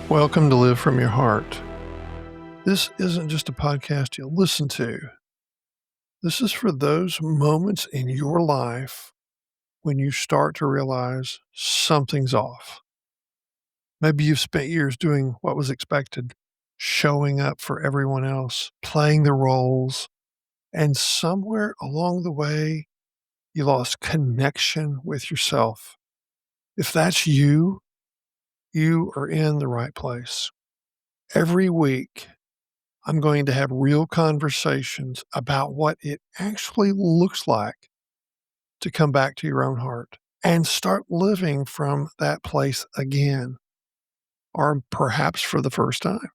Welcome to Live From Your Heart. This isn't just a podcast you'll listen to. This is for those moments in your life when you start to realize something's off. Maybe you've spent years doing what was expected, showing up for everyone else, playing the roles, and somewhere along the way, you lost connection with yourself. If that's you, you are in the right place. Every week, I'm going to have real conversations about what it actually looks like to come back to your own heart and start living from that place again, or perhaps for the first time.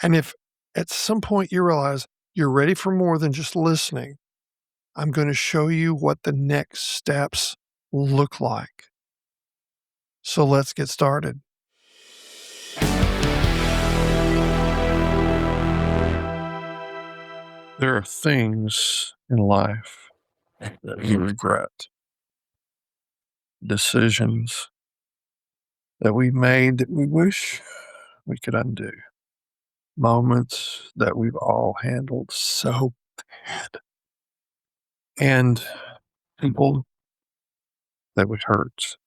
And if at some point you realize you're ready for more than just listening, I'm going to show you what the next steps look like. So let's get started. There are things in life that we regret, decisions that we made that we wish we could undo, moments that we've all handled so bad, and people that would hurt.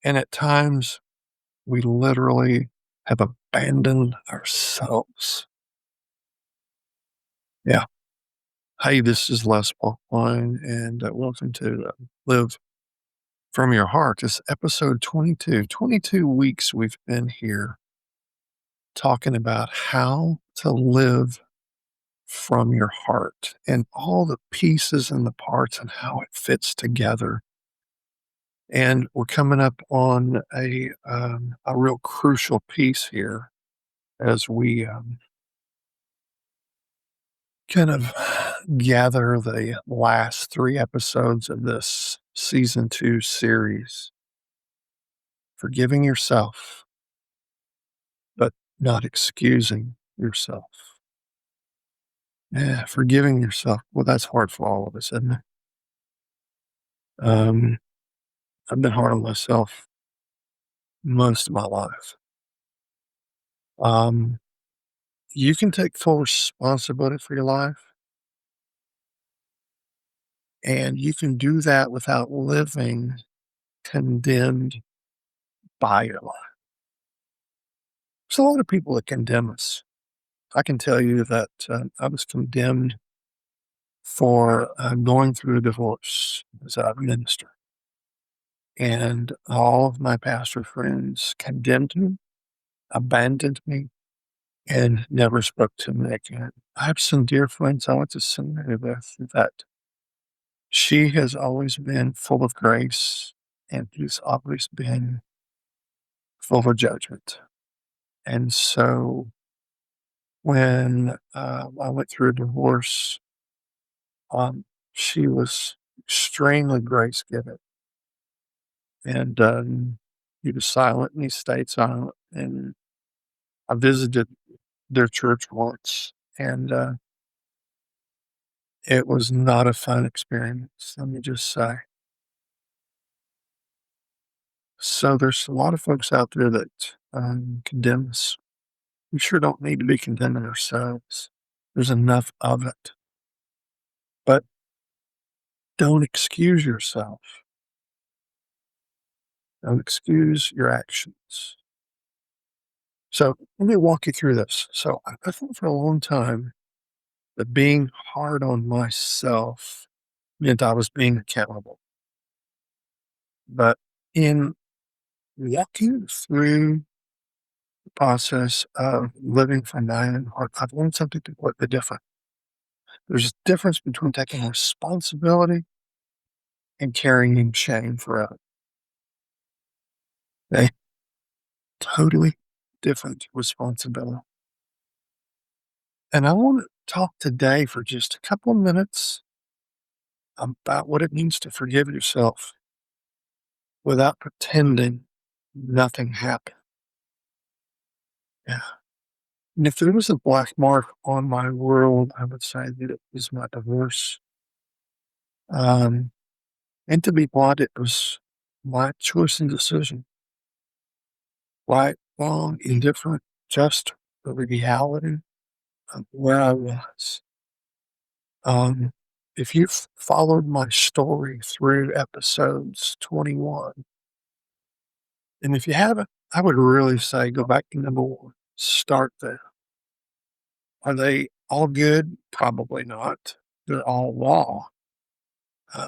And at times, we literally have abandoned ourselves. Yeah. Hey, this is Les Balkline, and welcome to Live From Your Heart. It's episode 22. 22 weeks we've been here talking about how to live from your heart and all the pieces and the parts and how it fits together. And we're coming up on a real crucial piece here as we kind of gather the last 3 episodes of this season 2 series. Forgiving yourself, but not excusing yourself. Yeah, forgiving yourself. Well, that's hard for all of us, isn't it? I've been hard on myself most of my life. Um, you can take full responsibility for your life, and you can do that without living condemned by your life. There's a lot of people that condemn us. I can tell you that I was condemned for going through a divorce as a minister. And all of my pastor friends condemned me, abandoned me, and never spoke to me again. I have some dear friends I went to seminary with that she has always been full of grace and he's always been full of judgment. And so when I went through a divorce, she was extremely grace giving. And he was silent and he stayed silent. And I visited their church once, and it was not a fun experience, let me just say. So there's a lot of folks out there that condemn us. We sure don't need to be condemning ourselves. There's enough of it. But don't excuse yourself. Don't excuse your actions. So let me walk you through this. So I thought for a long time that being hard on myself meant I was being accountable. But in walking through the process of living from my own heart, I've learned something completely different. There's a difference between taking responsibility and carrying shame for others. Okay? Totally different responsibility. And I want to talk today for just a couple of minutes about what it means to forgive yourself without pretending nothing happened. Yeah. And if there was a black mark on my world, I would say that it was my divorce. Um, and to be blunt, it was my choice and decision. Right wrong, indifferent, just the reality of where I was. Um, if you've followed my story through episodes 21, and if you haven't, I would really say go back to number one. Start there. Are they all good? Probably not. They're all raw.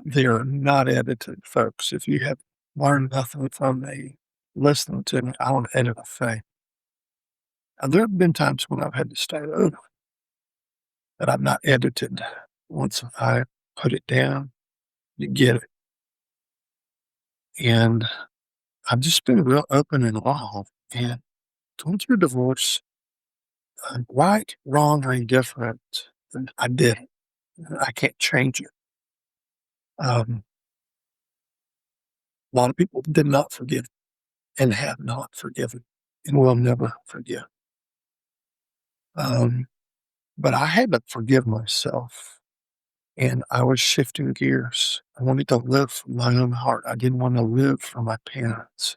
They are not edited, folks. If you have learned nothing from me, listening to me, I don't edit a thing. Now, there have been times when I've had to start over that I've not edited. Once I put it down, you get it. And I've just been real open and raw. And going through divorce, right, wrong, or indifferent, I did it. I can't change it. Um, a lot of people did not forgive and have not forgiven and will never forgive. Um, but I had to forgive myself, and I was shifting gears. I wanted to live from my own heart. I didn't want to live for my parents.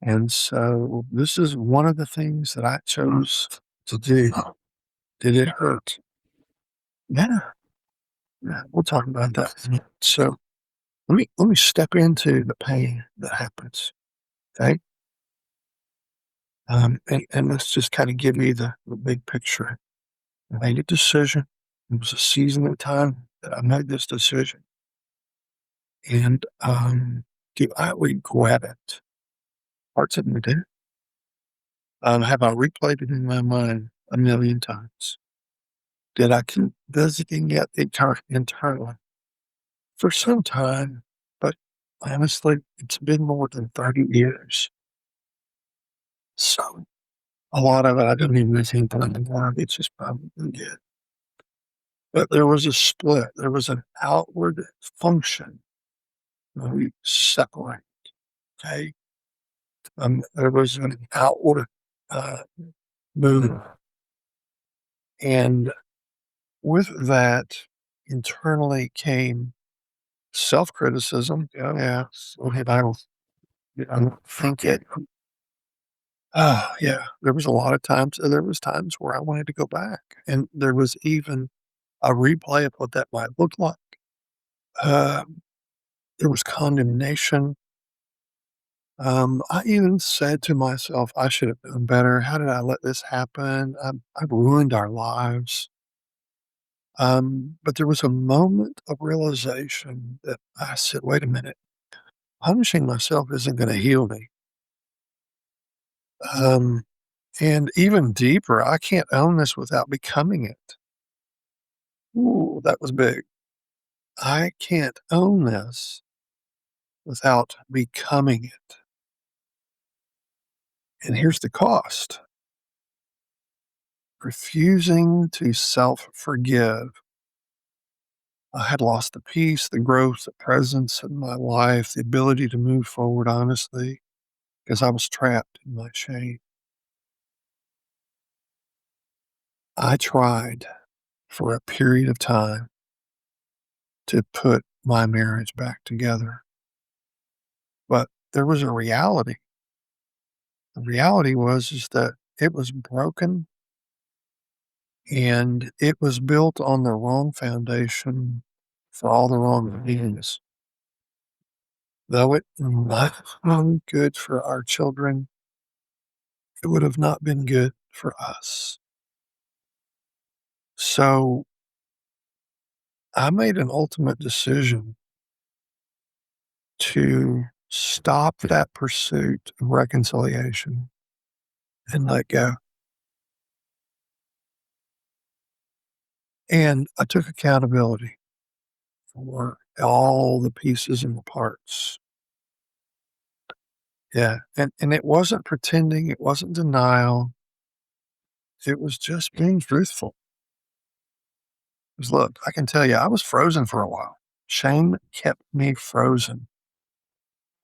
And so this is one of the things that I chose to do. Did it hurt? Yeah, yeah, we'll talk about that. So let me step into the pain that happens. Okay. And let's just kind of give you the big picture. I made a decision. It was a season of time that I made this decision. And do I regret it? Parts of me do. Have I replayed it in my mind a million times? Did I keep visiting it internally for some time? But honestly, it's been more than 30 years. So a lot of it I don't even think anymore. It's just probably good. But there was a split. There was an outward function when we separate. Okay. There was an outward uh, move. And with that, internally came self criticism. Yeah, yeah. Okay, I don't think it. Yeah. There was a lot of times. There was times where I wanted to go back, and there was even a replay of what that might look like. Uh, there was condemnation. I even said to myself, "I should have done better. How did I let this happen? I've ruined our lives." But there was a moment of realization that I said, "Wait a minute. Punishing myself isn't going to heal me." Um, and even deeper, I can't own this without becoming it. Ooh, that was big. I can't own this without becoming it. And here's the cost: refusing to self forgive. I had lost the peace, the growth, the presence in my life, the ability to move forward honestly because I was trapped in my shame. I tried for a period of time to put my marriage back together, but there was a reality. The reality was is that it was broken and it was built on the wrong foundation for all the wrong reasons. Though it might have been good for our children, it would have not been good for us. So I made an ultimate decision to stop that pursuit of reconciliation and let go. And I took accountability for all the pieces and the parts. Yeah. And it wasn't pretending, it wasn't denial. It was just being truthful. 'Cause look, I can tell you, I was frozen for a while. Shame kept me frozen.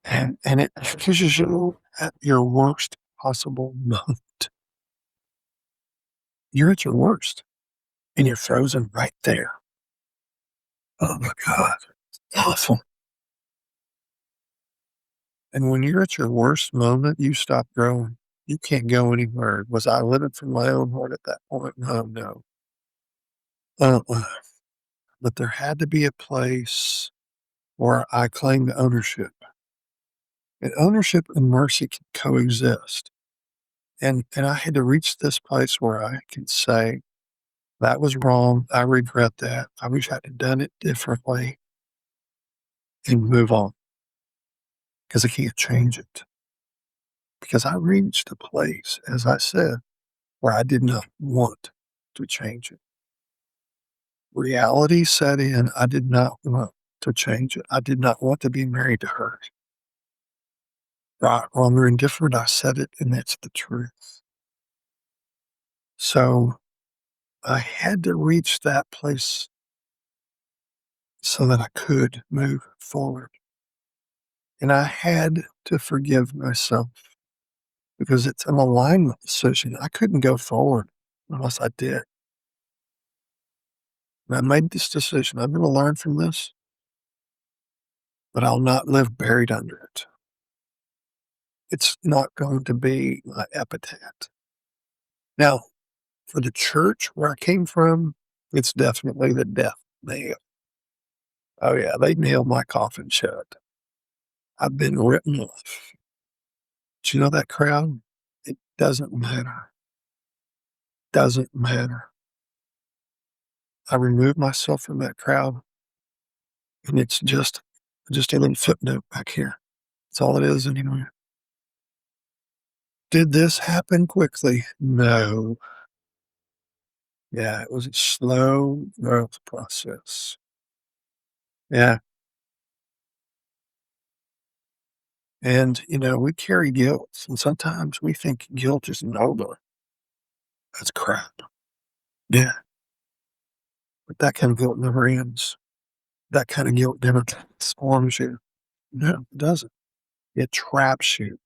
And it pushes you at your worst possible moment. You're at your worst and you're frozen right there. Oh my God. Awful. And when you're at your worst moment, you stop growing. You can't go anywhere. Was I living from my own heart at that point? No, no. Uh-uh. But there had to be a place where I claimed ownership. And ownership and mercy can coexist. And I had to reach this place where I could say, that was wrong. I regret that. I wish I'd have done it differently and move on because I can't change it. Because I reached a place, as I said, where I did not want to change it. Reality set in. I did not want to change it. I did not want to be married to her. Right, wrong, or indifferent, I said it, and that's the truth. So I had to reach that place so that I could move forward. And I had to forgive myself because it's an alignment decision. I couldn't go forward unless I did. And I made this decision. I'm going to learn from this, but I'll not live buried under it. It's not going to be my epitaph. Now, for the church where I came from, it's definitely the death nail. Oh, yeah, they nailed my coffin shut. I've been written off. Do you know that crowd? It doesn't matter. Doesn't matter. I removed myself from that crowd, and it's just a little footnote back here. That's all it is anymore. Did this happen quickly? No. Yeah, it was a slow growth process. Yeah. And, we carry guilt, and sometimes we think guilt is noble. That's crap. Yeah. But that kind of guilt never ends. That kind of guilt never transforms you. No, it doesn't. It traps you.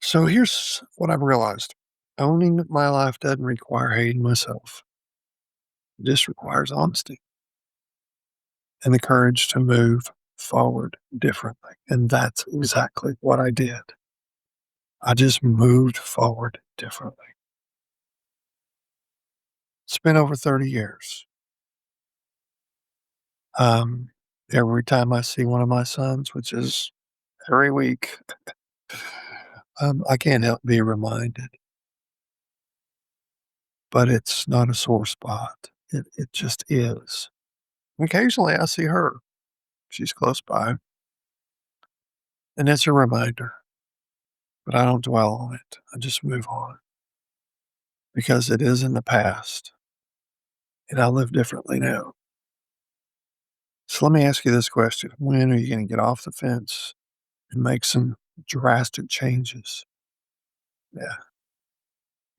So here's what I've realized. Owning my life doesn't require hating myself. It just requires honesty and the courage to move forward differently. And that's exactly what I did. I just moved forward differently. It's been over 30 years. Every time I see one of my sons, which is every week, I can't help be reminded, but it's not a sore spot. It just is. Occasionally I see her. She's close by, and it's a reminder, but I don't dwell on it. I just move on because it is in the past and I live differently now. So let me ask you this question. When are you going to get off the fence and make some drastic changes? Yeah.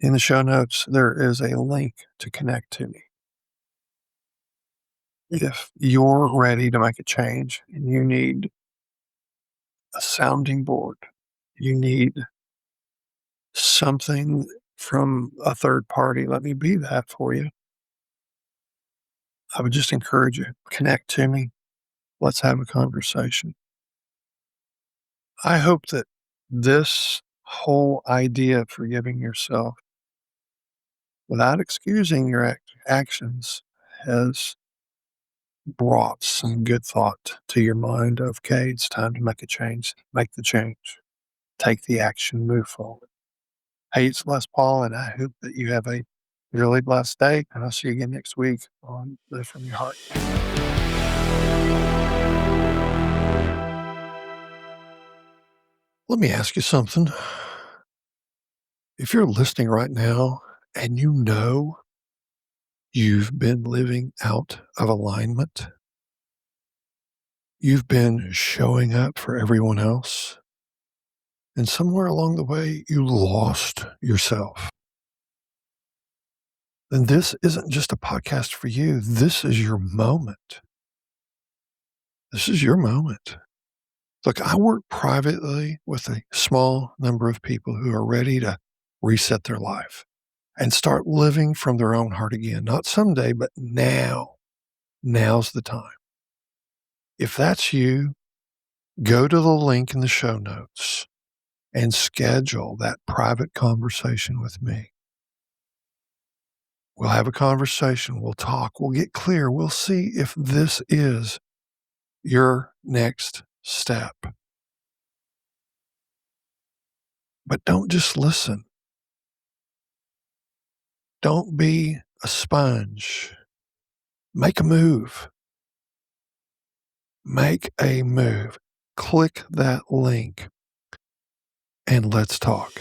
In the show notes, there is a link to connect to me. If you're ready to make a change and you need a sounding board, you need something from a third party, let me be that for you. I would just encourage you, connect to me. Let's have a conversation. I hope that this whole idea of forgiving yourself without excusing your actions has brought some good thought to your mind. Okay, it's time to make a change. Make the change. Take the action. Move forward. Hey, it's Les Paul, and I hope that you have a really blessed day. And I'll see you again next week on Live From Your Heart. Let me ask you something. If you're listening right now and you know you've been living out of alignment, you've been showing up for everyone else, and somewhere along the way you lost yourself, then this isn't just a podcast for you. This is your moment. This is your moment. Look, I work privately with a small number of people who are ready to reset their life and start living from their own heart again. Not someday, but now. Now's the time. If that's you, go to the link in the show notes and schedule that private conversation with me. We'll have a conversation. We'll talk. We'll get clear. We'll see if this is your next step. But don't just listen. Don't be a sponge. Make a move. Make a move. Click that link and let's talk.